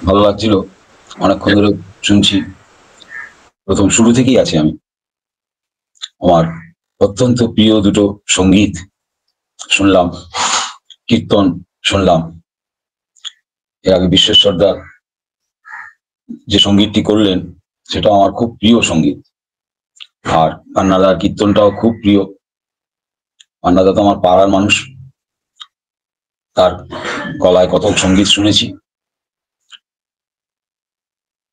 ভালো লাগছিল, অনেকক্ষণ ধরে শুনছি, প্রথম শুরু থেকেই আছি আমি। আমার অত্যন্ত প্রিয় দুটো সঙ্গীত শুনলাম, কীর্তন শুনলাম। এর আগে বিশ্বেশ্বরদা যে সঙ্গীতটি করলেন সেটা আমার খুব প্রিয় সঙ্গীত, আর পান্নাদার কীর্তনটাও খুব প্রিয়। পান্নাদা তো আমার পাড়ার মানুষ, তার গলায় কত সঙ্গীত শুনেছি,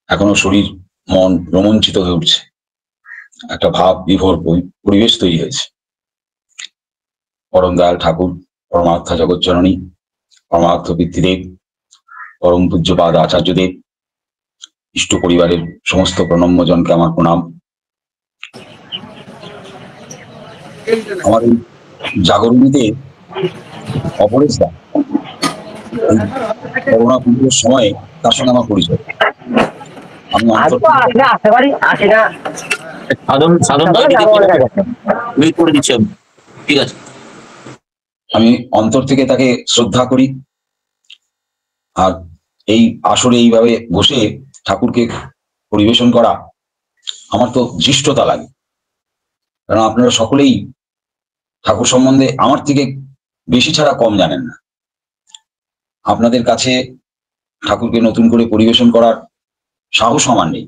এখনো শরীর মন রোমাঞ্চিত হয়ে উঠছে, একটা ভাব বিভোর পরিবেশ তৈরি হয়েছে। পরম দয়াল ঠাকুর, পরমার্থ জগৎজননী, পরমার্থ পিতৃদেব, পরম পূজ্যপাদ আচার্যদেব, ইষ্ট পরিবারের সমস্ত প্রণম্যজনকে আমার প্রণাম। আমার এই জাগরণীতে অপরেশ দা, এই করোনা পুজোর সময়ে তার সঙ্গে আমার পরিচয়। আমি অন্তর আমি অন্তর থেকে তাকে শ্রদ্ধা করি, আর এই আসরে এইভাবে বসে ঠাকুরকে পরিবেশন করা আমার তো ধৃষ্টতা লাগে, কারণ আপনারা সকলেই ঠাকুর সম্বন্ধে আমার থেকে বেশি ছাড়া কম জানেন না। আপনাদের কাছে ঠাকুরকে নতুন করে পরিবেশন করার সাহস আমার নেই,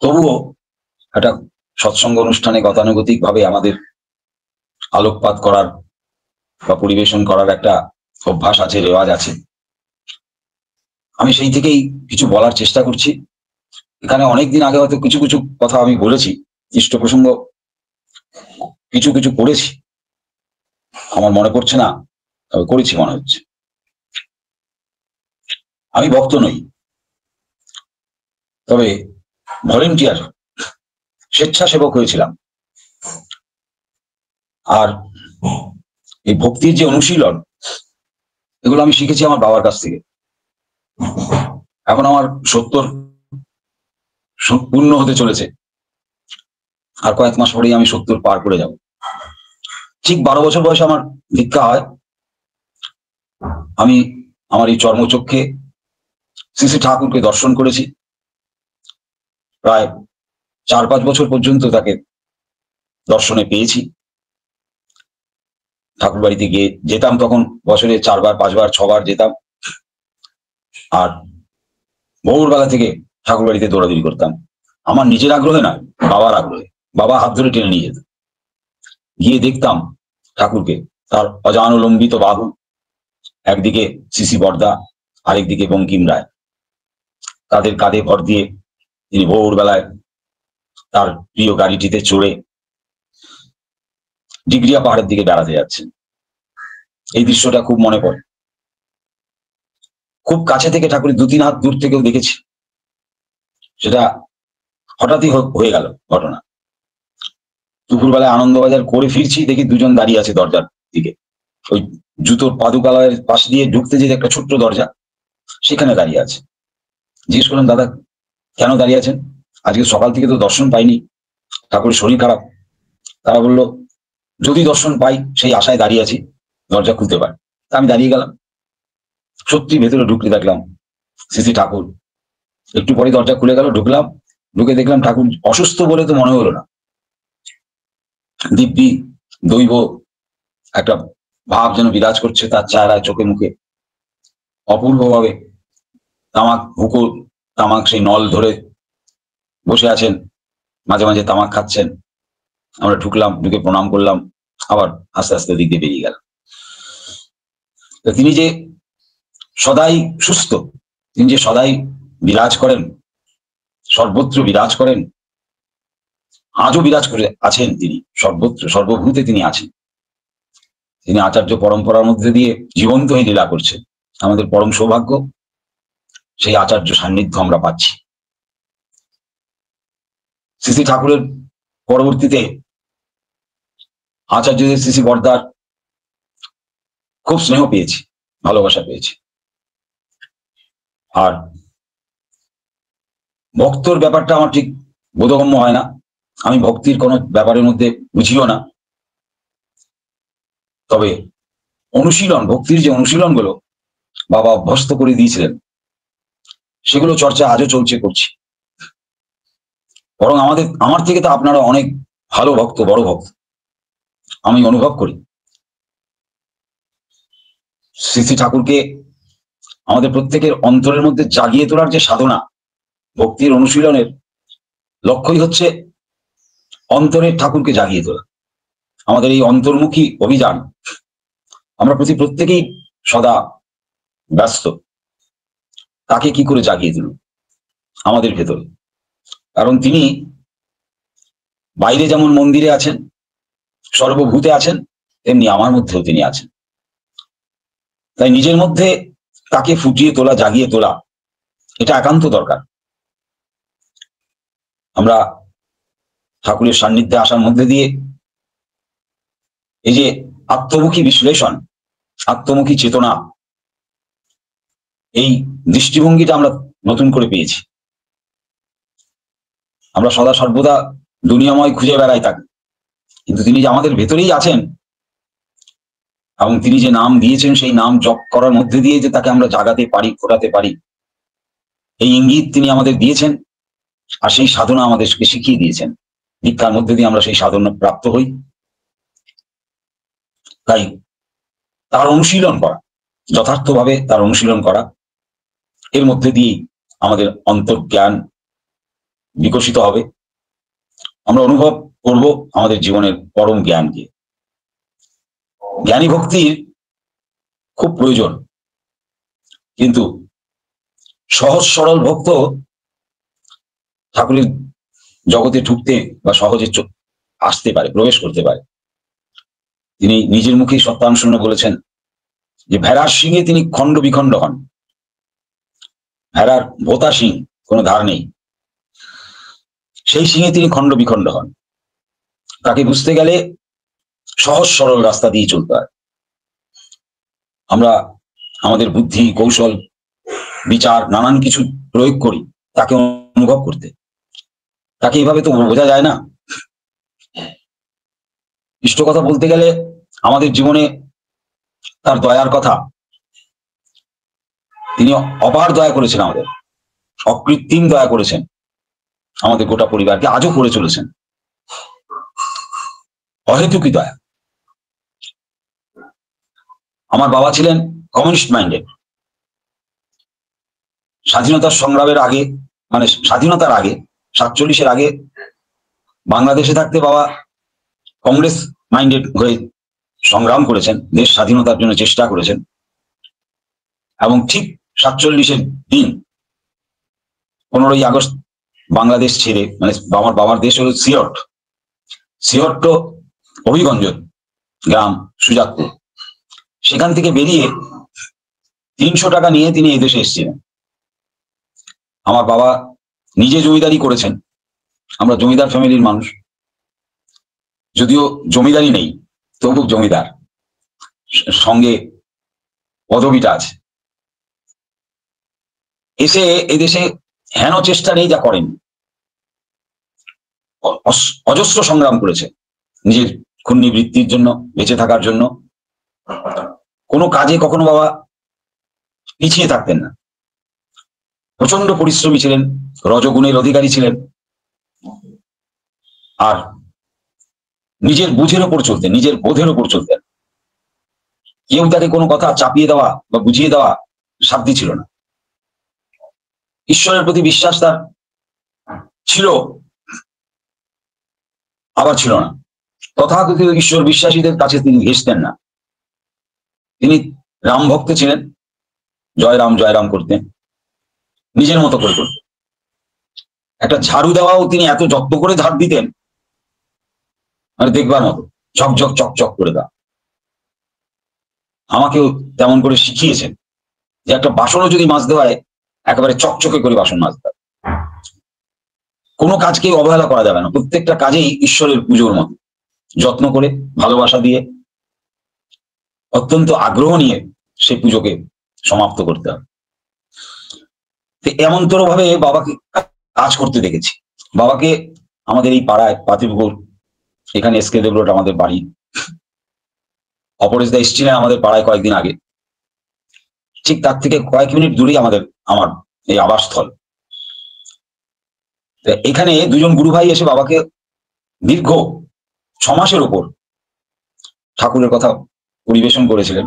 তবুও একটা সৎসঙ্গ অনুষ্ঠানে গতানুগতিক ভাবে আমাদের আলোকপাত করার বা পরিবেশন করার একটা অভ্যাস আছে, রেওয়াজ আছে। আমি সেই থেকেই কিছু বলার চেষ্টা করছি। এখানে অনেকদিন আগে হয়তো কিছু কিছু কথা আমি বলেছি, ইষ্ট প্রসঙ্গ কিছু কিছু করেছি, আমার মনে পড়ছে না, তবে করেছি মনে হচ্ছে। আমি ভক্ত নই, তবে ভলেন্টিয়ার, স্বেচ্ছাসেবক হয়েছিলাম। আর এই ভক্তির যে অনুশীলন, এগুলো আমি শিখেছি আমার বাবার কাছ থেকে। এখন আমার 70 পূর্ণ হতে চলেছে, আর কয়েক মাস পরেই আমি 70 পার করে যাব। ঠিক 12 বছর বয়সে আমার দীক্ষা হয়। আমি আমার এই চর্মচক্ষে শ্রী শ্রী ঠাকুরকে দর্শন করেছি, প্রায় 4-5 বছর পর্যন্ত তাকে দর্শনে পেয়েছি। ঠাকুর বাড়িতে গিয়ে যেতাম, তখন বছরে 4 বার 5 বার 6 বার যেতাম, আর ভোরবেলা থেকে ঠাকুর বাড়িতে দৌড়াদৌড়ি করতাম। আমার নিজের আগ্রহে না, বাবার আগ্রহে। বাবা হাত ধরে টেনে নিয়ে যেত, গিয়ে দেখতাম ঠাকুরকে, তার অজানুলম্বিত বাহু, একদিকে সিসি বর্দা, আরেকদিকে বঙ্কিম রায়, তাদের কাঁধে ভর দিয়ে তিনি ভোরবেলায় তার প্রিয় গাড়িটিতে চড়ে ডিগ্রিয়া পাহাড়ের দিকে বেড়াতে যাচ্ছেন। এই দৃশ্যটা খুব মনে পড়ে। খুব কাছে থেকে ঠাকুরের 2-3 হাত দূর থেকেও দেখেছি, সেটা হঠাৎই হয়ে গেল ঘটনা। দুপুরবেলায় আনন্দবাজার করে ফিরছি, দেখি দুজন দাঁড়িয়ে আছে দরজার দিকে, ওই জুতোর পাদুকালয়ের পাশ দিয়ে ঢুকতে যে একটা ছোট্ট দরজা, সেখানে দাঁড়িয়ে আছে। জিজ্ঞেস করলাম, দাদা কেন দাঁড়িয়ে আছেন? আজকে সকাল থেকে তো দর্শন পাইনি, ঠাকুরের শরীর খারাপ। তারা বলল, যদি দর্শন পাই সেই আশায় দাঁড়িয়ে আছি, দরজা খুলতে পারি। তা আমি দাঁড়িয়ে গেলাম। সত্যি ভেতরে ঢুকতে দেখলাম শ্রী ঠাকুর। একটু পরে দরজা খুলে গেল, ঢুকলাম, ঢুকে দেখলাম ঠাকুর অসুস্থ বলে তো মনে হলো না, দিব্যি দৈব একটা ভাব যেন বিরাজ করছে তার চেহারায়, চোখে মুখে। অপূর্বভাবে তামাক হুকো, তামাক সেই নল ধরে বসে আছেন, মাঝে মাঝে তামাক খাচ্ছেন। আমরা ঢুকলাম, ঢুকে প্রণাম করলাম, আবার আস্তে আস্তে দিক দিয়ে বেরিয়ে গেলাম। তিনি যে সদাই সুস্থ, তিনি যে সদাই বিরাজ করেন, সর্বত্র বিরাজ করেন, আজও বিরাজ করে আছেন তিনি, সর্বত্র সর্বভূতে তিনি আছেন। তিনি আচার্য পরম্পরার মধ্যে দিয়ে জীবন্ত হয়ে লীলা করছেন। আমাদের পরম সৌভাগ্য, সেই আচার্য সান্নিধ্য আমরা পাচ্ছি। শ্রী শ্রী ঠাকুরের পরবর্তীতে আচার্যদের শ্রী শ্রী বর্দার খুব স্নেহ পেয়েছি, ভালোবাসা পেয়েছি। আর ভক্তর ব্যাপারটা আমার ঠিক বোধগম্য হয় না, আমি ভক্তির কোনো ব্যাপারের মধ্যে বুঝিও না। তবে অনুশীলন, ভক্তির যে অনুশীলনগুলো বাবা অভ্যস্ত করে দিয়েছিলেন, সেগুলো চর্চা আজও চলছে, করছি। বরং আমার থেকে তো আপনারা অনেক ভালো ভক্ত, বড় ভক্ত আমি অনুভব করি। শ্রী শ্রী ঠাকুরকে আমাদের প্রত্যেকের অন্তরের মধ্যে জাগিয়ে তোলার যে সাধনা, ভক্তির অনুশীলনের লক্ষ্যই হচ্ছে অন্তরের ঠাকুরকে জাগিয়ে তোলা। আমাদের এই অন্তর্মুখী অভিযান আমরা প্রত্যেকেই সদা ব্যস্ত। তাকে কি করে জাগিয়ে তুলব আমাদের ভেতরে? কারণ তিনি বাইরে যেমন মন্দিরে আছেন, সর্বভূতে আছেন, তেমনি আমার মধ্যেও তিনি আছেন। তাই নিজের মধ্যে তাকে ফুটিয়ে তোলা, জাগিয়ে তোলা, এটা একান্ত দরকার। আমরা ঠাকুরের সান্নিধ্যে আসার মধ্যে দিয়ে এই যে আত্মমুখী বিশ্লেষণ, আত্মমুখী চেতনা, এই দৃষ্টিভঙ্গিটা আমরা নতুন করে পেয়েছি। আমরা সদা সর্বদা দুনিয়াময় খুঁজে বেড়াই তাকে, কিন্তু তিনি যে আমাদের ভেতরেই আছেন এবং তিনি যে নাম দিয়েছেন সেই নাম জপ করার মধ্যে দিয়ে যে তাকে আমরা জাগাতে পারি, ফোটাতে পারি, এই ইঙ্গিত তিনি আমাদের দিয়েছেন। আর সেই সাধনা আমাদেরকে শিখিয়ে দিয়েছেন। দীক্ষার মধ্যে দিয়ে আমরা সেই সাধনা প্রাপ্ত হই। তাই তার অনুশীলন করা, যথার্থভাবে তার অনুশীলন করা, এর মধ্যে দিয়ে আমাদের অন্তর্জ্ঞান বিকশিত হবে। আমরা অনুভব করব আমাদের জীবনের পরম জ্ঞানকে। জ্ঞানী ভক্তির খুব প্রয়োজন, কিন্তু সহজ সরল ভক্ত ঠাকুরের জগতে ঢুকতে বা সহজে আসতে পারে, প্রবেশ করতে পারে। তিনি নিজের মুখেই সত্যানুসরণ বলেছেন যে ভেড়ার শিঙে তিনি খণ্ড বিখণ্ড হন। ভেড়ার ভোতা শিং, কোনো ধার নেই, সেই শিঙে তিনি খণ্ড বিখণ্ড হন। তাকে বুঝতে গেলে সহজ সরল রাস্তা দিয়ে চলতে হয়। আমরা আমাদের বুদ্ধি, কৌশল, বিচার নানান কিছু প্রয়োগ করি তাকে অনুভব করতে। তাকে এইভাবে তো বোঝা যায় না। ইষ্ট কথা বলতে গেলে আমাদের জীবনে তার দয়ার কথা, তিনি অপার দয়া করেছেন, আমাদের অকৃত্রিম দয়া করেছেন, আমাদের গোটা পরিবারকে আজও করে চলেছেন। অহেতুকী দয়া। আমার বাবা ছিলেন কমিউনিস্ট মাইন্ডেড। স্বাধীনতার সংগ্রামের আগে, মানে স্বাধীনতার আগে, 47-এর আগে বাংলাদেশে থাকতে বাবা কংগ্রেস মাইন্ডেড হয়ে সংগ্রাম করেছেন, দেশ স্বাধীনতার জন্য চেষ্টা করেছেন। এবং ঠিক 47-এর দিন 15ই আগস্ট বাংলাদেশ ছেড়ে, মানে আমার বাবার দেশ হল সিয়ট হবিগঞ্জ গ্রাম, সুজাতপুর, সেখান থেকে বেরিয়ে 300 টাকা নিয়ে তিনি এই দেশে এসেছিলেন। আমার বাবা নিজে জমিদারি করেছেন। আমরা জমিদার ফ্যামিলির মানুষ, যদিও জমিদারি নেই তবু জমিদার সঙ্গে পদবিটা আছে। এসে এদেশে হেন চেষ্টা নেই যা করেন, অজস্র সংগ্রাম করেছে নিজের ক্ষুণ্ণি বৃত্তির জন্য, বেঁচে থাকার জন্য। কোনো কাজে কখনো বাবা পিছিয়ে থাকতেন না। প্রচন্ড পরিশ্রমী ছিলেন, রজগুণের অধিকারী ছিলেন, আর নিজের বুঝের ওপর চলতেন, নিজের বোধের ওপর চলতেন। কেউ তাকে কোনো কথা চাপিয়ে দেওয়া বা বুঝিয়ে দেওয়া সাধ্য ছিল না। ঈশ্বরের প্রতি বিশ্বাস তার ছিল, আবার ছিল না। তথাকথিত ঈশ্বর বিশ্বাসীদের কাছে তিনি ঘেঁষতেন না। তিনি রাম ভক্ত ছিলেন, জয় রাম করতেন, নিজের মতো করে করতেন। একটা ঝাড়ু দেওয়াও তিনি এত যত্ন করে ঝাড় দিতেন, মানে দেখবার মতো, ঝকঝক চকচক করে দেওয়া। আমাকেও তেমন করে শিখিয়েছেন যে একটা বাসনও যদি মাজতে হয় একেবারে চকচকে করে বাসন মাজতে হয়। কোনো কাজকে অবহেলা করা যাবে না, প্রত্যেকটা কাজেই ঈশ্বরের পুজোর মতো যত্ন করে, ভালোবাসা দিয়ে, অত্যন্ত আগ্রহ নিয়ে সেই পুজোকে সমাপ্ত করতে হবে। এমনতর ভাবে বাবাকে কাজ করতে দেখেছি। বাবাকে আমাদের এই পাড়ায় পাতিপুকুর, এখানে এসকে দেব রোড আমাদের বাড়ি, অপরেশ দা এসেছিলেন আমাদের পাড়ায় কয়েকদিন আগে, ঠিক তার থেকে কয়েক মিনিট দূরেই আমার এই আবাসস্থল। এখানে দুজন গুরু ভাই এসে বাবাকে দীর্ঘ 6 মাসের ওপর ঠাকুরের কথা পরিবেশন করেছিলেন।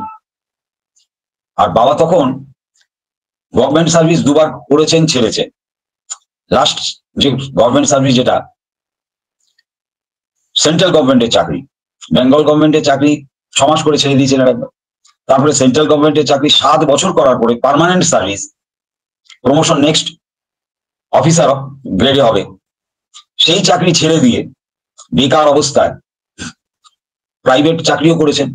আর বাবা তখন গভর্নমেন্ট সার্ভিস 2বার করেছেন, ছেড়েছেন। লাস্ট যে গভর্নমেন্ট সার্ভিস, যেটা সেন্ট্রাল গভর্নমেন্টের চাকরি, বেঙ্গল গভর্নমেন্টের চাকরি 6 মাস করে ছেড়ে দিয়েছিলেন একবার। তারপরে সেন্ট্রাল গভর্নমেন্টের চাকরি 7 বছর করার পরে permanent service, promotion next officer গ্রেডে হবে, সেই চাকরি ছেড়ে দিয়ে বেকার অবস্থায় প্রাইভেট চাকরিও করেছেন।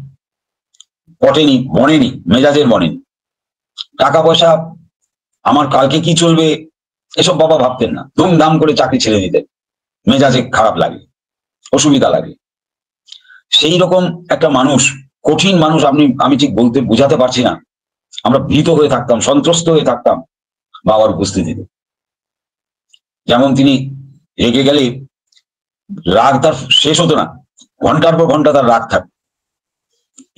পটেনি, বনেনি, মেজাজের বনেনি। টাকা পয়সা, আমার কালকে কি চলবে এসব বাবা ভাবতেন না, ধুমধাম করে চাকরি ছেড়ে দিতেন মেজাজে খারাপ লাগে, অসুবিধা লাগে। সেই রকম একটা মানুষ, কঠিন মানুষ, আমি ঠিক বলতে বোঝাতে পারছি না। আমরা ভীত হয়ে থাকতাম, সন্ত্রস্ত হয়ে থাকতাম বাবার উপস্থিতিতে। যেমন তিনি রেগে গেলে রাগ তার শেষ হতো না, ঘন্টার পর ঘন্টা তার রাগ থাকতো।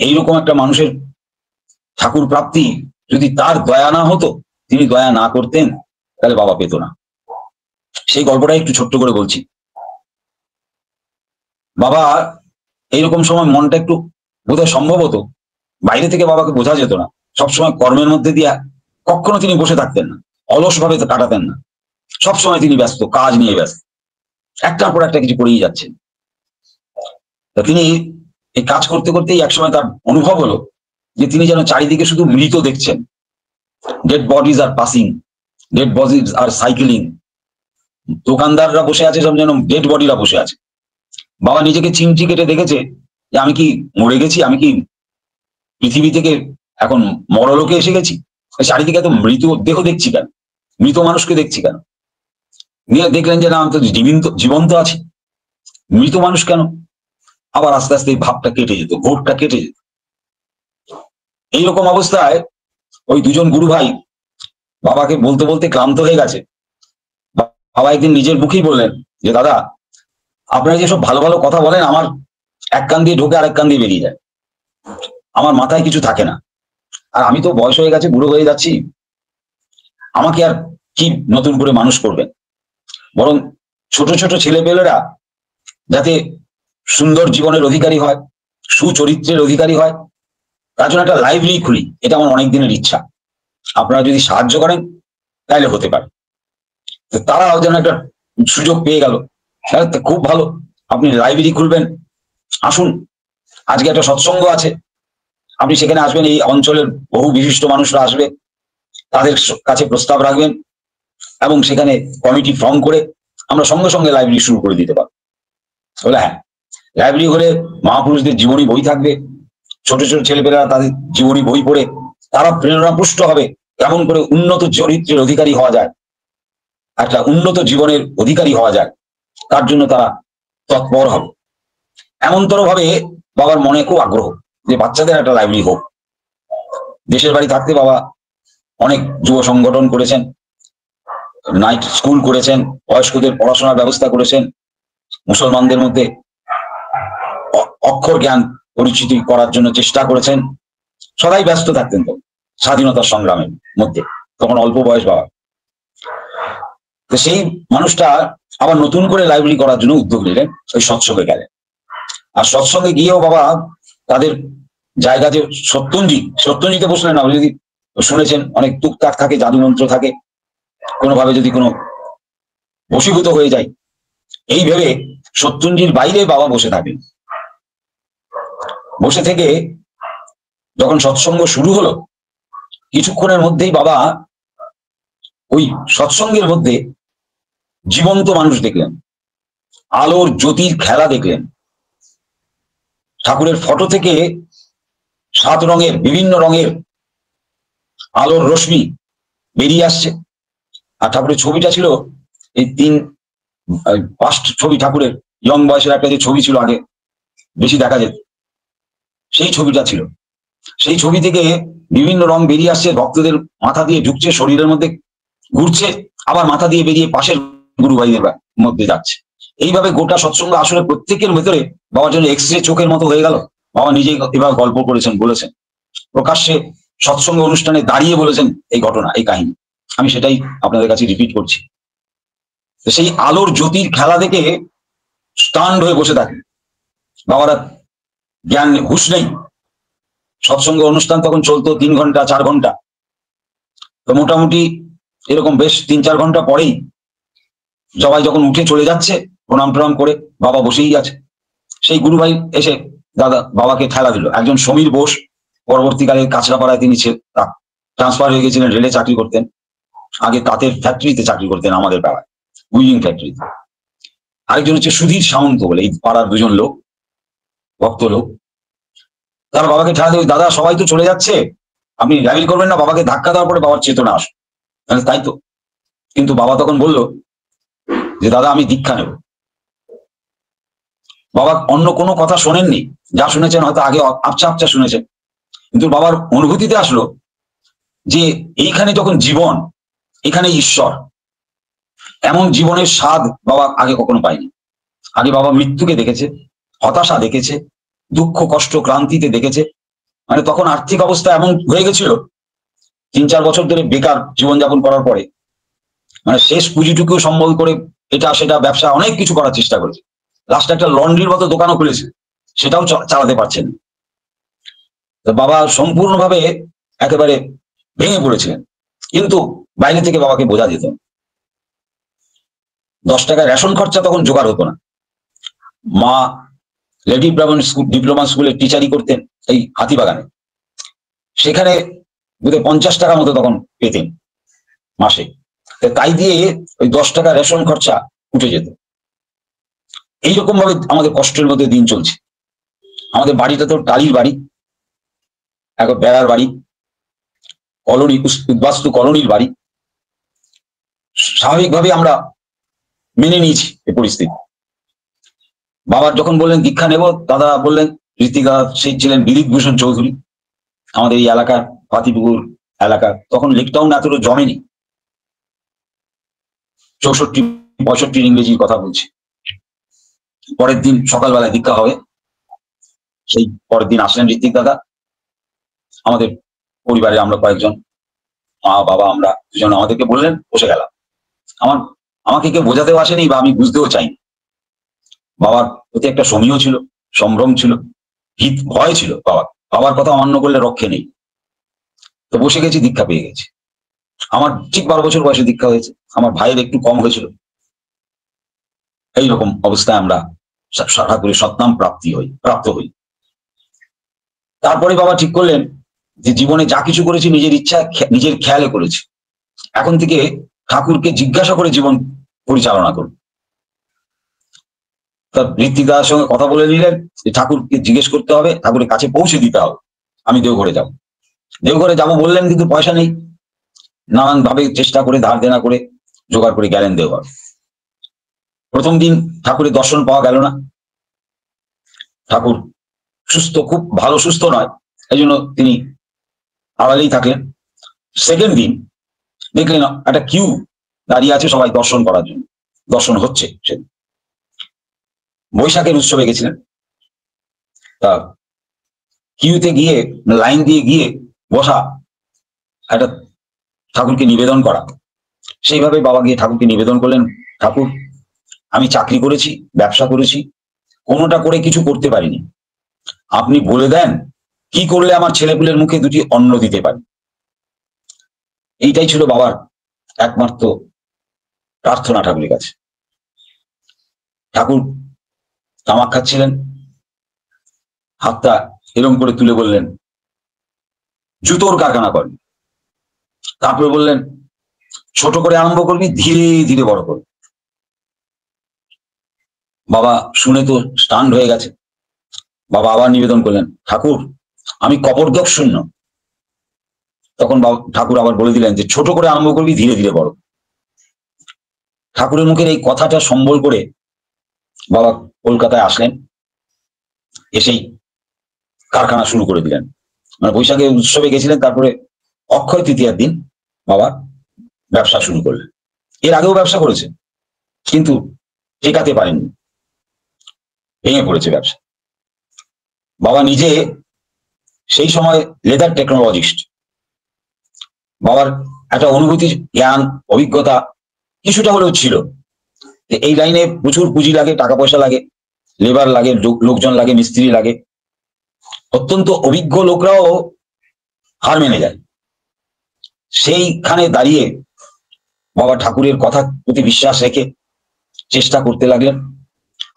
এইরকম একটা মানুষের ঠাকুর প্রাপ্তি, যদি তার দয়া না হতো, তিনি দয়া না করতেন, তাহলে বাবা পেত না। সেই গল্পটা একটু ছোট্ট করে বলছি। বাবা এইরকম সময় মনটা একটু বোধহয় সম্ভবত বাইরে থেকে বাবাকে বোঝা যেত না, সবসময় কর্মের মধ্যে দিয়া কখনো তিনি বসে থাকতেন না, অলস ভাবে কাটাতেন না। সবসময় তিনি ব্যস্ত, কাজ নিয়ে ব্যস্ত, একটার পর একটা কিছু করেই যাচ্ছেন। তা তিনি এই কাজ করতে করতেই একসময় তার অনুভব হলো যে তিনি যেন চারিদিকে শুধু মৃত দেখছেন। Dead bodies are passing, dead bodies are cycling. দোকানদাররা বসে আছে, সব যেন ডেড বডিরা বসে আছে। বাবা নিজেকে চিমটি কেটে দেখেছে যে আমি কি মরে গেছি, আমি কি পৃথিবী থেকে এখন মরলোকে এসে গেছি? চারিদিকে এত মৃত দেহ দেখছি কেন, মৃত মানুষকে দেখছি কেন? নিয়ে দেখলেন যে না, আমি তো জীবন্ত আছি, মৃত মানুষ কেন? আবার আস্তে আস্তে এই ভাবটা কেটে যেত, ভোটটা কেটে যেত। এইরকম অবস্থায় ওই দুজন গুরু ভাই বাবাকে বলতে বলতে ক্লান্ত হয়ে গেছে। বাবা একদিন নিজের মুখেই বললেন যে দাদা, আপনারা যেসব ভালো ভালো কথা বলেন, আমার এক কান দিয়ে ঢোকে আরেক কান দিয়ে বেরিয়ে যায়, আমার মাথায় কিছু থাকে না। আর আমি তো বয়স হয়ে গেছে, বুড়ো হয়ে যাচ্ছি, আমাকে আর কি নতুন করে মানুষ করবেন? বরং ছোট ছোট ছেলেপেলেরা যাতে সুন্দর জীবনের অধিকারী হয়, সুচরিত্রের অধিকারী হয়, তার জন্য একটা লাইব্রেরি খুলি, এটা আমার অনেক দিনের ইচ্ছা। আপনারা যদি সাহায্য করেন তাহলে হতে পারে। তারাও যেন একটা সুযোগ পেয়ে গেল, খুব ভালো, আপনি লাইব্রেরি খুলবেন, আসুন, আজকে একটা সৎসঙ্গ আছে, আপনি সেখানে আসবেন, এই অঞ্চলের বহু বিশিষ্ট মানুষরা আসবে, তাদের কাছে প্রস্তাব রাখবেন এবং সেখানে কমিটি ফর্ম করে আমরা সঙ্গে সঙ্গে লাইব্রেরি শুরু করে দিতে পারবো। বলে হ্যাঁ, লাইব্রেরি হলে মহাপুরুষদের জীবনী বই থাকবে, ছোট ছোট ছেলেপেলেরা তাদের জীবনী বই পড়ে তারা প্রেরণাপুষ্ট হবে কেমন করে উন্নত চরিত্রের অধিকারী হওয়া যায়, একটা উন্নত জীবনের অধিকারী হওয়া যায়, তার জন্য তারা তৎপর হবে। এমনতর ভাবে বাবার মনে খুব আগ্রহ যে বাচ্চাদের একটা লাইব্রেরি হোক। দেশের বাড়ি থাকতে বাবা অনেক যুব সংগঠন করেছেন, নাইট স্কুল করেছেন, বয়স্কদের পড়াশোনার ব্যবস্থা করেছেন, মুসলমানদের মধ্যে অক্ষর জ্ঞান পরিচিতি করার জন্য চেষ্টা করেছেন। সবাই ব্যস্ত থাকতেন তো স্বাধীনতার সংগ্রামের মধ্যে, তখন অল্প বয়স বাবা। তো সেই মানুষটা আবার নতুন করে লাইব্রেরি করার জন্য উদ্যোগ নিলেন, ওই সৎসঙ্গে গেলেন। আর সৎসঙ্গে গিয়েও বাবা তাদের জায়গা যে সত্যঞ্জিতে বসলেন না, যদি শুনেছেন অনেক টুকটাক থাকে, জাদুমন্ত্র থাকে, কোনোভাবে যদি কোনো বশীভূত হয়ে যায়, এই ভেবে সত্যঞ্জির বাইরে বাবা বসে থাকেন। বসে থেকে যখন সৎসঙ্গ শুরু হলো, কিছুক্ষণের মধ্যেই বাবা ওই সৎসঙ্গের মধ্যে জীবন্ত মানুষ দেখলেন, আলোর জ্যোতির খেলা দেখলেন। ঠাকুরের ফটো থেকে 7 রঙের, বিভিন্ন রঙের আলোর রশ্মি বেরিয়ে আসছে। আর ঠাকুরের ছবিটা ছিল এই 5টা ছবি, ঠাকুরের ইয়ং বয়সের একটা যে ছবি ছিল আগে বেশি দেখা যেত, সেই ছবিটা ছিল। সেই ছবি থেকে বিভিন্ন রং বেরিয়ে আসছে, ভক্তদের মাথা দিয়ে ঢুকছে, শরীরের মধ্যে ঘুরছে, আবার মাথা দিয়ে বেরিয়ে পাশের গুরু ভাইদের মধ্যে যাচ্ছে। এইভাবে গোটা সৎসঙ্গ আসলে প্রত্যেকের ভেতরে বাবার জন্য এক্সরে চোখের মতো হয়ে গেল। বাবা নিজেই এবার গল্প করেছেন, বলেছেন প্রকাশ্যে সৎসঙ্গ অনুষ্ঠানে দাঁড়িয়ে বলেছেন এই ঘটনা, এই কাহিনী। আমি সেটাই আপনাদের কাছে রিপিট করছি। সেই আলোর জ্যোতির খেলা দেখে স্টান্ড হয়ে বসে থাকে বাবারা, জ্ঞান হুঁশ নেই। সৎসঙ্গ অনুষ্ঠান তখন চলতো 3 ঘন্টা 4 ঘন্টা, তো মোটামুটি এরকম বেশ 3-4 ঘন্টা পরেই সবাই যখন উঠে চলে যাচ্ছে প্রণাম টনাম করে, বাবা বসেই আছে। সেই গুরু ভাই এসে বাবাকে ঠেলা দিল। একজন সমীর বোস, পরবর্তীকালে কাছড়াপাড়ায় তিনি ট্রান্সফার হয়ে গেছিলেন, রেলে চাকরি করতেন, আগে তাঁতের ফ্যাক্টরিতে চাকরি করতেন আমাদের পাড়ায়, উইভিং ফ্যাক্টরিতে। আরেকজন হচ্ছে সুধীর সামন্ত বলে, এই পাড়ার দুজন লোক, ভক্ত লোক। তারা বাবাকে ঠেলা দিয়ে, দাদা সবাই তো চলে যাচ্ছে, আপনি র্যালি করবেন না? বাবাকে ধাক্কা দেওয়ার পরে বাবার চেতনা আসে। তাই তো। কিন্তু বাবা তখন বলল যে দাদা আমি দীক্ষা নেব। বাবা অন্য কোনো কথা শোনেননি, যা শুনেছেন হয়তো আগে আপচা আপচা শুনেছেন, কিন্তু বাবার অনুভূতিতে আসলো যে এইখানে যখন জীবন, এখানে ঈশ্বর, এমন জীবনের স্বাদ বাবা আগে কখনো পায়নি। আগে বাবা মৃত্যুকে দেখেছে, হতাশা দেখেছে, দুঃখ কষ্ট ক্লান্তিতে দেখেছে। মানে তখন আর্থিক অবস্থা এমন হয়ে গেছিল, 3-4 বছর ধরে বেকার জীবনযাপন করার পরে, মানে শেষ পুঁজিটুকু সম্বল করে এটা সেটা ব্যবসা অনেক কিছু করার চেষ্টা করেছে। লাস্টে একটা লন্ড্রির মতো দোকানও খুলেছে, সেটাও চালাতে পারছেন। তো বাবা সম্পূর্ণভাবে একেবারে ভেঙে পড়েছিলেন। কিন্তু বাইরে থেকে বাবাকে বোঝা যেত। 10 টাকা রেশন খরচা তখন জোগাড় হতো না। মা লেডি ডিপ্লোমা স্কুলে টিচারি করতেন এই হাতিবাগানে, সেখানে বোধহয় 50 টাকা মতো তখন পেতেন মাসে। তাই দিয়ে ওই 10 টাকা রেশন খরচা উঠে যেত। এইরকম ভাবে আমাদের কষ্টের মধ্যে দিন চলছে। আমাদের বাড়িটা তো টালির বাড়ি, এখন বেড়ার বাড়ি, কলোনি, উদ্বাস্তু কলোনির বাড়ি। স্বাভাবিকভাবে আমরা মেনে নিয়েছি এই পরিস্থিতি। বাবার যখন বললেন দীক্ষা নেব, দাদা বললেন, ঋত্বিক দাদা সেই ছিলেন বিদিত ভূষণ চৌধুরী, আমাদের এই এলাকার পাতিপুকুর এলাকা, তখন লেকটাউন এতটা জমেনি, 64-65 ইংরেজির কথা বলছি। পরের দিন সকালবেলায় দীক্ষা হবে, সেই পরের দিন আসলেন ঋত্বিক দাদা। আমাদের পরিবারে আমরা কয়েকজন, মা বাবা আমরা দুজন, আমাদেরকে বললেন, বসে গেলাম। আমাকে কেউ বোঝাতেও আসেনি বা আমি বুঝতেও চাইনি। বাবার প্রতি একটা সমীহ ছিল, সম্ভ্রম ছিল, ভয় ছিল। বাবার কথা অমান্য করলে রক্ষে নেই। তো বসে গেছি, দীক্ষা পেয়ে গেছি। আমার ঠিক 12 বছর বয়সে দীক্ষা হয়েছে, আমার ভাইয়ের একটু কম হয়েছিল। এইরকম অবস্থায় আমরা ঠাকুরের সৎনাম প্রাপ্ত হই। তারপরে বাবা ঠিক করলেন যে জীবনে যা কিছু করেছি নিজের ইচ্ছা, নিজের খেয়ালে করেছি, এখন থেকে ঠাকুরকে জিজ্ঞাসা করে জীবন পরিচালনা করুন। তা ঋত্বিক দাদার সঙ্গে কথা বলে নিলেন যে ঠাকুরকে জিজ্ঞেস করতে হবে, ঠাকুরের কাছে পৌঁছে দিতে হবে, আমি দেওঘরে যাব। দেওঘরে যাবো বললেন, কিন্তু পয়সা নেই। নানান ভাবে চেষ্টা করে ধার দেনা করে জোগাড় করে গেলেন দেওঘর। প্রথম দিন ঠাকুরের দর্শন পাওয়া গেল না। ঠাকুর সুস্থ, খুব ভালো সুস্থ নয়, এই জন্য তিনি আড়ালেই থাকলেন। সেকেন্ড দিন দেখলেন একটা কিউ দাঁড়িয়ে আছে সবাই দর্শন করার জন্য, দর্শন হচ্ছে। সেদিন বৈশাখের উৎসবে গেছিলেন, তা কিউতে গিয়ে লাইন দিয়ে গিয়ে বসা, একটা ঠাকুরকে নিবেদন করা। সেইভাবে বাবা গিয়ে ঠাকুরকে নিবেদন করলেন, ঠাকুর আমি চাকরি করেছি, ব্যবসা করেছি, কোনোটা করে কিছু করতে পারিনি, আপনি বলে দেন কি করলে আমার ছেলেপুলের মুখে দুটি অন্ন দিতে পারি। এইটাই ছিল বাবার একমাত্র প্রার্থনা ঠাকুরের কাছে। ঠাকুর তামাক খাচ্ছিলেন, হাতটা এরম করে তুলে বললেন, জুতোর কারখানা করবি। তারপরে বললেন, ছোট করে আরম্ভ করবি, ধীরে ধীরে বড় করবি। বাবা শুনে তো স্টান্ড হয়ে গেছে। বাবা আবার নিবেদন করলেন, ঠাকুর আমি কপর্দক শূন্য। তখন ঠাকুর আবার বলে দিলেন যে ছোট করে আরম্ভ করবি, ধীরে ধীরে বড়। ঠাকুরের মুখের এই কথাটা সম্বল করে বাবা কলকাতায় আসলেন, এসেই কারখানা শুরু করে দিলেন। মানে বৈশাখে উৎসবে গেছিলেন, তারপরে অক্ষয় তৃতীয়ার দিন বাবা ব্যবসা শুরু করলেন। এর আগেও ব্যবসা করেছে, কিন্তু টেকাতে পারেননি, ভেঙে পড়েছে ব্যবসা। বাবা নিজে সেই সময় লেদার টেকনোলজিস্ট। বাবার একটা অনুভূতি, জ্ঞান, অভিজ্ঞতা কিছুটা হলেও ছিল। এই লাইনে প্রচুর পুঁজি লাগে, টাকা পয়সা লাগে, লেবার লাগে, লোকজন লাগে, মিস্ত্রি লাগে। অত্যন্ত অভিজ্ঞ লোকরাও হার মেনে যায়। সেইখানে দাঁড়িয়ে বাবা ঠাকুরের কথা প্রতি বিশ্বাস রেখে চেষ্টা করতে লাগলেন।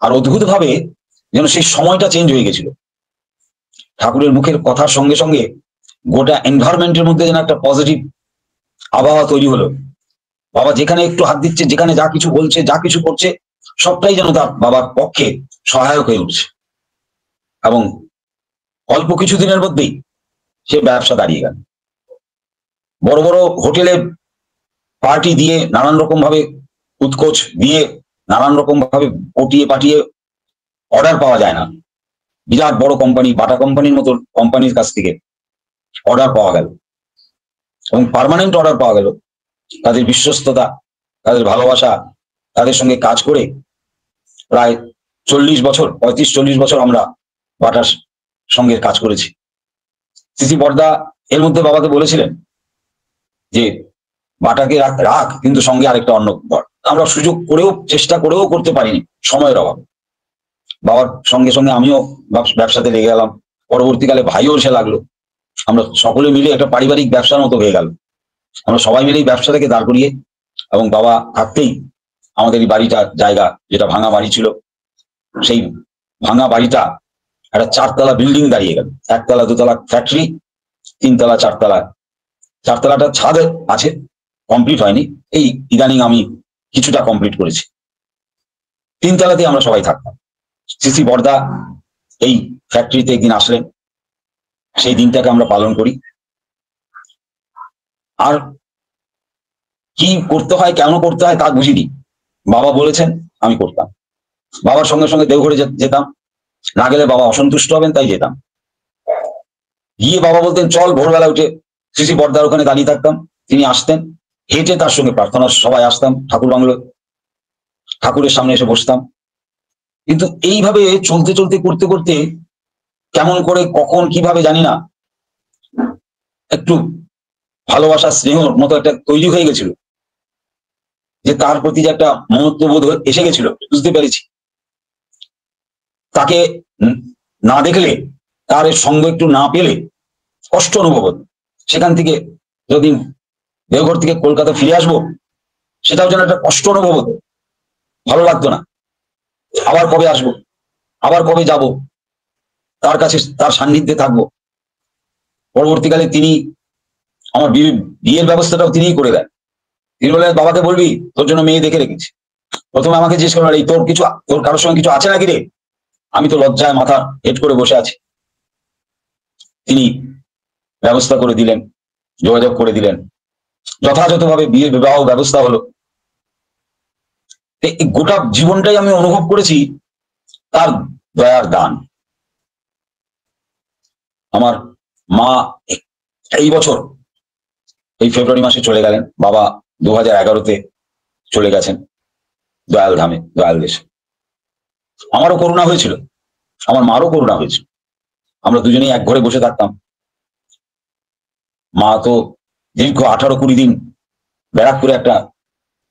আর অদ্ভুত ভাবে যেন সেই সময়টা চেঞ্জ হয়ে গেছিল। ঠাকুরের মুখের কথার সঙ্গে সঙ্গে গোটা এনভায়রনমেন্টের মধ্যে যেন একটা পজিটিভ আবহাওয়া তৈরি হলো। বাবা যেখানে একটু হাত দিচ্ছে, যেখানে যা কিছু বলছে, যা কিছু করছে, সবটাই যেন তার বাবার পক্ষে সহায়ক হয়ে উঠছে। এবং অল্প কিছু দিনের মধ্যেই সে ব্যবসা দাঁড়িয়ে গেল। বড় বড় হোটেলে পার্টি দিয়ে, নানান রকম ভাবে উৎকোচ দিয়ে, নানান রকম ভাবে পটিয়ে পাঠিয়ে অর্ডার পাওয়া যায় না। বিরাট বড় কোম্পানি, বাটা কোম্পানির মতো কোম্পানির কাছ থেকে অর্ডার পাওয়া গেল, এবং পার্মানেন্ট অর্ডার পাওয়া গেল। তাদের বিশ্বস্ততা, তাদের ভালোবাসা, তাদের সঙ্গে কাজ করে প্রায় 40 বছর, 35-40 বছর আমরা বাটার সঙ্গে কাজ করেছি। সিসি বর্দা এর মধ্যে বাবাকে বলেছিলেন যে বাটাকে রাখ, কিন্তু সঙ্গে আরেকটা অন্য কর। আমরা সুযোগ করেও, চেষ্টা করেও করতে পারিনি, সময়ের অভাব। বাবার সঙ্গে সঙ্গে আমিও ব্যবসাতে লেগে গেলাম। পরবর্তীকালে ভাইও এসে লাগলো। আমরা সকলে মিলে একটা পারিবারিক ব্যবসার মতো হয়ে গেল। আমরা সবাই মিলে এই ব্যবসাটাকে দাঁড় করিয়ে, এবং বাবা থাকতেই আমাদের এই বাড়িটা, জায়গা যেটা ভাঙা বাড়ি ছিল, সেই ভাঙা বাড়িটা একটা 4তলা বিল্ডিং দাঁড়িয়ে গেল। 1তলা 2তলা ফ্যাক্টরি, 3তলা 4তলা। 4তলাটা ছাদ আছে, কমপ্লিট হয়নি। এই ইদানিং আমি কিছুটা কমপ্লিট করেছি। 3তলাতে আমরা সবাই থাকতাম। সিসি বর্দা এই ফ্যাক্টরিতে একদিন আসলেন, সেই দিনটাকে আমরা পালন করি। আর কি করতে হয়, কেন করতে হয় তা বুঝিনি। বাবা বলেছেন, আমি করতাম। বাবার সঙ্গে সঙ্গে দেওঘরে যেতাম। না গেলে বাবা অসন্তুষ্ট হবেন, তাই যেতাম। গিয়ে বাবা বলতেন চল, ভোরবেলা উঠে সিসি বর্দার ওখানে দাঁড়িয়ে থাকতাম। তিনি আসতেন, হেঁটে তার সঙ্গে প্রার্থনা সবাই আসতাম ঠাকুর বাংলো, ঠাকুরের সামনে এসে বসতাম। কিন্তু এইভাবে চলতে চলতে, করতে করতে, কেমন করে কখন কিভাবে জানি না, একটু ভালোবাসা, স্নেহর মতো একটা তৈরি হয়ে গেছিল, যে তার প্রতি যে একটা মমত্ববোধ এসে গেছিল। বুঝতে পেরেছি তাকে না দেখলে, তার সঙ্গ একটু না পেলে কষ্ট অনুভব হতো। সেখান থেকে যদি দেওঘর থেকে কলকাতা ফিরে আসবো, সেটাও যেন একটা কষ্ট অনুভব হতো, ভালো লাগতো না। আবার কবে আসবো, আবার কবে যাব, তার কাছে, তার সান্নিধ্যে থাকবো। পরবর্তীকালে তিনি আমার বিয়ের ব্যবস্থাটাও তিনিই করে দেন। তিনি বললেন বাবাকে বলবি তোর জন্য মেয়ে দেখে রেখেছি। প্রথমে আমাকে জিজ্ঞেস করলেন, এই তোর কারোর সঙ্গে কিছু আছে নাকি রে? আমি তো লজ্জায় মাথা হেট করে বসে আছি। তিনি ব্যবস্থা করে দিলেন, যোগাযোগ করে দিলেন, যথাযথভাবে বিয়ে বিবাহ ব্যবস্থা হলো। এই গোটা জীবনটাই আমি অনুভব করেছি তার দয়ার দান। আমার মা এই বছর, এই ফেব্রুয়ারি মাসে চলে গেলেন। বাবা 2011-তে চলে গেছেন দয়াল ধামে, দয়াল দেশে। আমারও করুণা হয়েছিল, আমার মারও করুণা হয়েছিল। আমরা দুজনেই এক ঘরে বসে থাকতাম। মা তো দীর্ঘ 18-20 দিন ব্যারাকপুরে একটা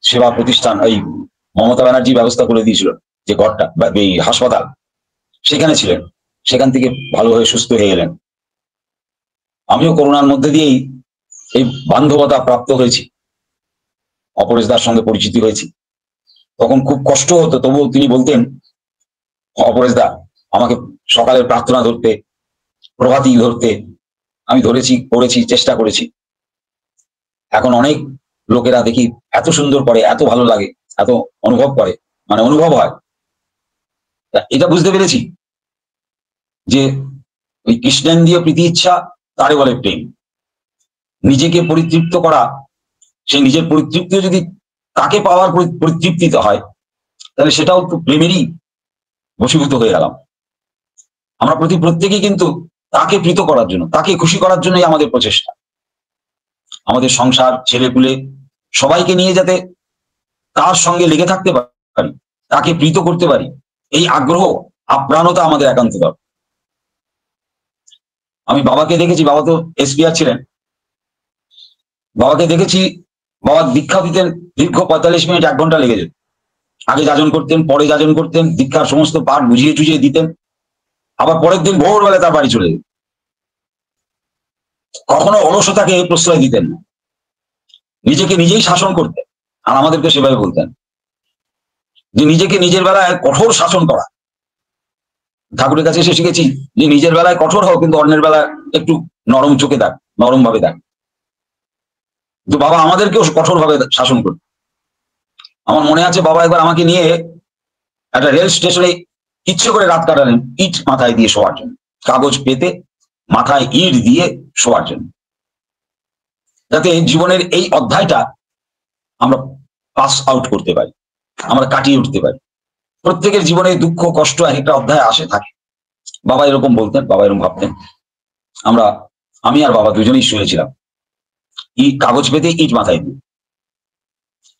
সেবা প্রতিষ্ঠান, এই মমতা ব্যানার্জি ব্যবস্থা করে দিয়েছিল যে ঘরটা, এই হাসপাতাল, সেখানে ছিলেন। সেখান থেকে ভালো হয়ে সুস্থ হয়ে গেলেন। আমিও করোনার মধ্যে দিয়েই এই বান্ধবতা প্রাপ্ত হয়েছি, অপরেশদার সঙ্গে পরিচিতি হয়েছি। তখন খুব কষ্ট হতো, তবুও তিনি বলতেন, অপরেশদা আমাকে সকালের প্রার্থনা ধরতে, প্রভাতী ধরতে। আমি ধরেছি, করেছি, চেষ্টা করেছি। এখন অনেক লোকেরা দেখি এত সুন্দর করে, এত ভালো লাগে, এত অনুভব করে, মানে অনুভব হয়। এটা বুঝতে পেরেছি যে ওই কৃষ্ণেন্দ্রিয় প্রীতি ইচ্ছা, তারে বলে প্রেম। নিজেকে পরিতৃপ্ত করা, সেই নিজের পরিতৃপ্তিও যদি তাকে পাওয়ার পরিতৃপ্তিতে হয়, তাহলে সেটাও তো প্রেমেরই বশীভূত হয়ে গেলাম। আমরা প্রত্যেকেই কিন্তু তাকে প্রীত করার জন্য, তাকে খুশি করার জন্যই আমাদের প্রচেষ্টা। আমাদের সংসার, ছেলেপুলে সবাইকে নিয়ে যাতে তার সঙ্গে লেগে থাকতে পারি, তাকে প্রীত করতে পারি, এই আগ্রহ, আপ্রাণতা আমাদের একান্ত দরকার। আমি বাবাকে দেখেছি, বাবা তো এসপিআর ছিলেন। বাবাকে দেখেছি, বাবা দীক্ষা দিতেন দীর্ঘ 45 মিনিট 1 ঘন্টা লেগে যেত। আগে যাজন করতেন, পরে যাজন করতেন, দীক্ষার সমস্ত পাঠ বুঝিয়ে টুঝিয়ে দিতেন, আবার পরের দিন ভোরবেলা তার বাড়ি চলে যেত। কখনো অলসতাকে প্রশ্রয় দিতেন না, নিজেকে নিজেই শাসন করতেন। আর আমাদেরকে সেভাবে বলতেন যে নিজেকে নিজের বেলায় কঠোর শাসন করা। ঠাকুরের কাছে এসে শিখেছি যে নিজের বেলায় কঠোর হও, কিন্তু অন্যের বেলায় একটু নরম চোখে দেখ, নরম ভাবে দেখ। তো বাবা আমাদেরকেও কঠোর ভাবে শাসন করত। আমার মনে আছে বাবা একবার আমাকে নিয়ে একটা রেল স্টেশনে ইচ্ছে করে রাত কাটালেন, ইট মাথায় দিয়ে শোয়ার জন্য, কাগজ পেতে মাথায় ইট দিয়ে শোয়ার জন্য, যাতে জীবনের এই অধ্যায়টা আমরা পাস আউট করতে পারি, আমরা কাটিয়ে উঠতে পারি। প্রত্যেকের জীবনে দুঃখ কষ্ট একটা অধ্যায় আসে থাকে। বাবা এরকম বলতেন, বাবা এরকম ভাবতেন। আমি আর বাবা দুজনেই শুয়েছিলাম কাগজ পেতে ইট মাথায় দিয়ে।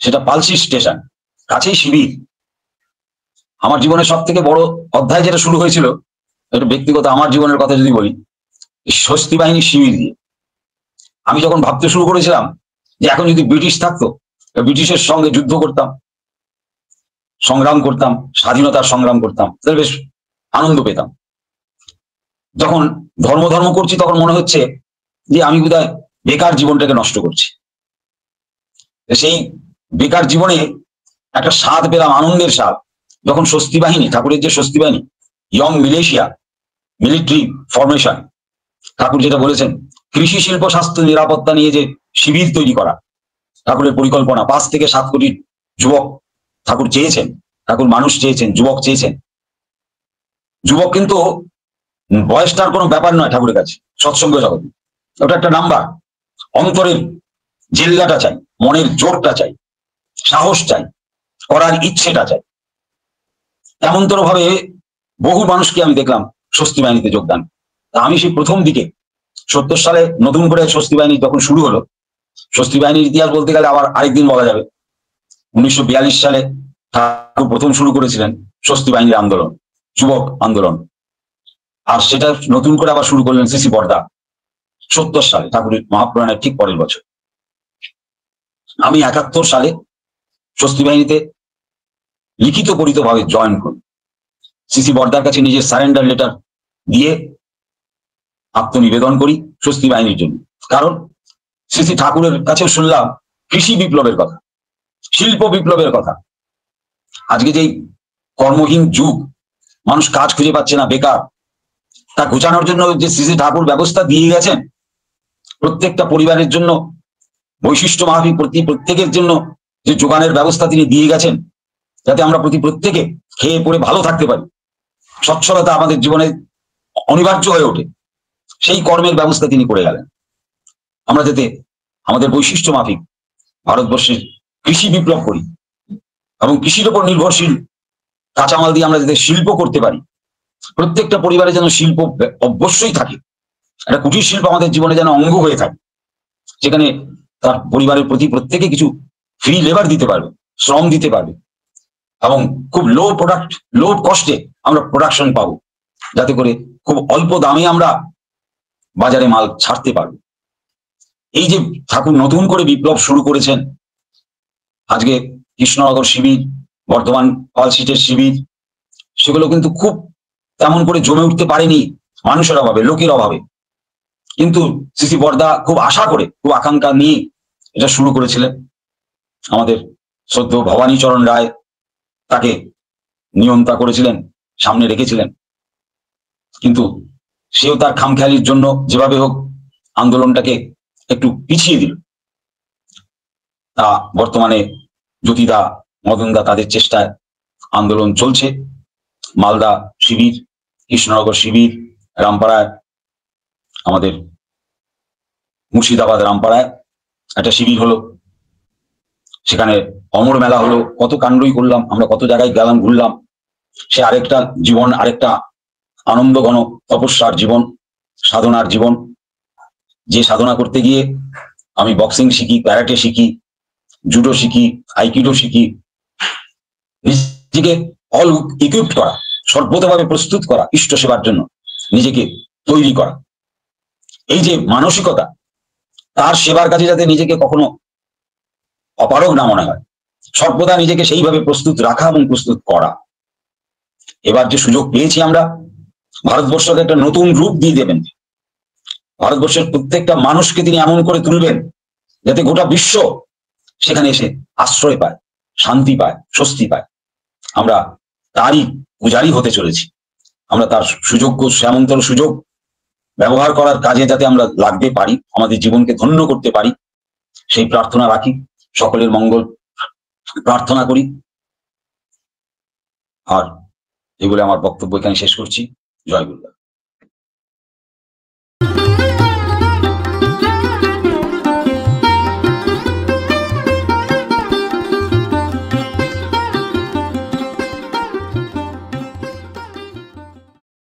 সেটা পালসি স্টেশন, কাছেই শিবির। আমার জীবনের সব থেকে বড় অধ্যায় যেটা শুরু হয়েছিল, একটু ব্যক্তিগত আমার জীবনের কথা যদি বলি, স্বস্তি বাহিনীর শিবির দিয়ে। আমি যখন ভাবতে শুরু করেছিলাম যে এখন যদি ব্রিটিশ থাকতো, ব্রিটিশের সঙ্গে যুদ্ধ করতাম, সংগ্রাম করতাম, স্বাধীনতার সংগ্রাম করতাম, তাহলে বেশ আনন্দ পেতাম। যখন ধর্ম ধর্ম করছি তখন মনে হচ্ছে যে আমি বোধহয় বেকার জীবনটাকে নষ্ট করছি। সেই বেকার জীবনে একটা স্বাদ পেলাম, আনন্দের স্বাদ, যখন স্বস্তি বাহিনী, ঠাকুরের যে স্বস্তি বাহিনী, ইয়ং মিলেশিয়া মিলিটারি ফরমেশন, ঠাকুর যেটা বলেছেন কৃষি শিল্প স্বাস্থ্য নিরাপত্তা নিয়ে যে শিবির তৈরি করা, ঠাকুরের পরিকল্পনা। 5 থেকে 7 কোটি যুবক ঠাকুর চেয়েছেন, ঠাকুর মানুষ চেয়েছেন, যুবক চেয়েছেন। যুবক কিন্তু বয়সটার কোনো ব্যাপার নয় ঠাকুরের কাছে, সৎসঙ্গ জগতে ওটা একটা নাম্বার। অন্তরের জিল্লাটা চাই, মনের জোরটা চাই, সাহস চাই, করার ইচ্ছেটা চাই। এমনতর ভাবে বহু মানুষকে আমি দেখলাম স্বস্তি বাহিনীতে যোগদান। আমি সেই প্রথম দিকে 70 সালে নতুন করে স্বস্তি বাহিনী যখন শুরু হলো, স্বস্তি বাহিনীর ইতিহাস বলতে গেলে আবার আরেকদিন বলা যাবে। 1942 সালে ঠাকুর প্রথম শুরু করেছিলেন স্বস্তি বাহিনীর আন্দোলন, যুবক আন্দোলন। আর সেটা নতুন করে আবার শুরু করলেন সিসি বর্দা 70 সালে, ঠাকুরের মহাপ্রয়াণের ঠিক পরের বছর। আমি 71 সালে স্বস্তি বাহিনীতে লিখিত পরিত ভাবে জয়েন করি, সিসি বর্দার কাছে নিজের সারেন্ডার লেটার দিয়ে আত্মনিবেদন করি স্বস্তি বাহিনীর জন্য। কারণ শ্রী ঠাকুরের কাছেও শুনলাম কৃষি বিপ্লবের কথা, শিল্প বিপ্লবের কথা। আজকে যেই কর্মহীন যুগ, মানুষ কাজ খুঁজে পাচ্ছে না, বেকার, তা ঘোচানোর জন্য যে শ্রী ঠাকুর ব্যবস্থা দিয়ে গেছেন, প্রত্যেকটা পরিবারের জন্য বৈশিষ্ট্য মাফিক প্রত্যেকের জন্য যে যোগানের ব্যবস্থা তিনি দিয়ে গেছেন, যাতে আমরা প্রত্যেকে খেয়ে পরে ভালো থাকতে পারি, সচ্ছলতা আমাদের জীবনে অনিবার্য হয়ে ওঠে, সেই কর্মের ব্যবস্থা তিনি করে গেলেন। আমরা যাতে আমাদের বৈশিষ্ট্য মাফিক ভারতবর্ষের কৃষি বিপ্লব করি এবং কৃষির উপর নির্ভরশীল কাঁচামাল দিয়ে আমরা যাতে শিল্প করতে পারি, প্রত্যেকটা পরিবারে যেন শিল্প অবশ্যই থাকে, একটা কুটির শিল্প আমাদের জীবনে যেন অঙ্গ হয়ে থাকে, যেখানে তার পরিবারের প্রতি প্রত্যেকে কিছু ফ্রি লেবার দিতে পারবে, শ্রম দিতে পারবে, এবং খুব লো কস্টে আমরা প্রোডাকশন পাবো, যাতে করে খুব অল্প দামে আমরা বাজারে মাল ছাড়তে পারবো। এই যে ঠাকুর নতুন করে বিপ্লব শুরু করেছেন, আজকে কৃষ্ণনগর শিবির, বর্ধমান পালসিটের শিবির, সেগুলো কিন্তু খুব তেমন করে জমে উঠতে পারেনি মানুষের অভাবে, লোকের অভাবে। কিন্তু সিসি বর্দা খুব আশা করে, খুব আকাঙ্ক্ষা নিয়ে এটা শুরু করেছিলেন। আমাদের শ্রদ্ধেয় ভবানীচরণ রায় তাকে নিয়ন্ত্রণ করেছিলেন, সামনে রেখেছিলেন, কিন্তু সেও তার খামখেয়ালির জন্য যেভাবে হোক আন্দোলনটাকে একটু পিছিয়ে দিল। তা বর্তমানে জ্যোতিদা, মদনদা, তাদের চেষ্টায় আন্দোলন চলছে। মালদা শিবির, কৃষ্ণনগর শিবির, রামপাড়ায়, আমাদের মুর্শিদাবাদ রামপাড়ায় একটা শিবির হলো, সেখানে অমর মেলা হলো, কত কাণ্ডই করলাম আমরা, কত জায়গায় গেলাম, ঘুরলাম। সে আরেকটা জীবন, আরেকটা আনন্দ ঘন তপস্যার জীবন, সাধনার জীবন, যে সাধনা করতে গিয়ে আমি বক্সিং শিখি, ক্যারাটে শিখি, জুডো শিখি, আইকিডো শিখি, নিজেকে অল ইকুইপড করা, সর্বতভাবে প্রস্তুত করা ইষ্ট সেবার জন্য, নিজেকে তৈরি করা। এই যে মানসিকতা, তার সেবার কাজে যাতে নিজেকে কখনো অপারগ না মনে হয়, সর্বদা নিজেকে সেইভাবে প্রস্তুত রাখা এবং প্রস্তুত করা। এবার যে সুযোগ পেয়েছি আমরা, ভারতবর্ষকে একটা নতুন রূপ দিয়ে দেবেন। ভারতবর্ষের প্রত্যেকটা মানুষকে তিনি এমন করে তুলবেন যাতে গোটা বিশ্ব সেখানে এসে আশ্রয় পায়, শান্তি পায়, স্বস্তি পায়। আমরা তারই পূজারি হতে চলেছি। আমরা তার সুযোগ্য শ্যামন্তর সুযোগ ব্যবহার করার কাজে যাতে আমরা লাগতে পারি, আমাদের জীবনকে ধন্য করতে পারি, সেই প্রার্থনা রাখি। সকলের মঙ্গল প্রার্থনা করি। আর এগুলো আমার বক্তব্য এখানে শেষ করছি। জয় গুরুদেব।